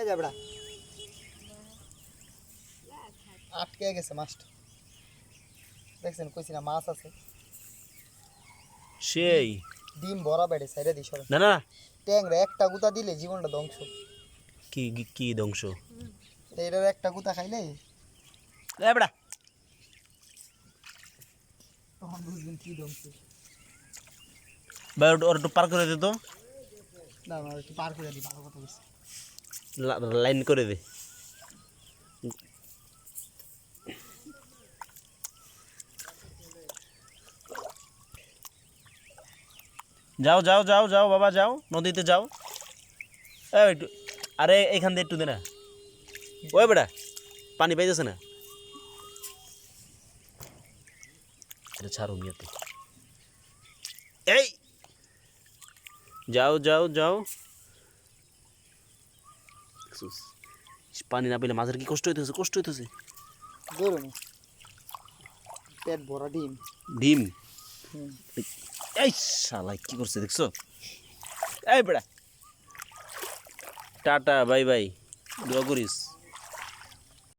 এই যাবড়া আটকে গেছে মাছটা দেখছেন কইছি না মাছ আছে সেই ডিম ভরা বেড়ে সাইডে দিস না না ট্যাংরা একটা গুতা দিলে জীবনটা ধ্বংস কি কি ধ্বংস এইটার একটা গুতা খাইলে এ বেটা তখন বুঝবেন কি ধ্বংস ভাই ওর একটু পার করে দে তো না না একটু পার করে দিই ভালো কথা বলছি লাইন করে দে যাও যাও যাও যাও বাবা যাও নদীতে যাও একটু আরে এখান দিয়ে একটু দে না ওই বেটা পানি পাইতেছে না এটা ছাড়ো মিয়াতে এই যাও যাও যাও পানি না পেলে মাছের কি কষ্ট হইতেছে ধরুন পেট ভরা ডিম ডিম এই শালা কি করছে দেখছো এই বেড়া টাটা বাই বাই দোয়া করিস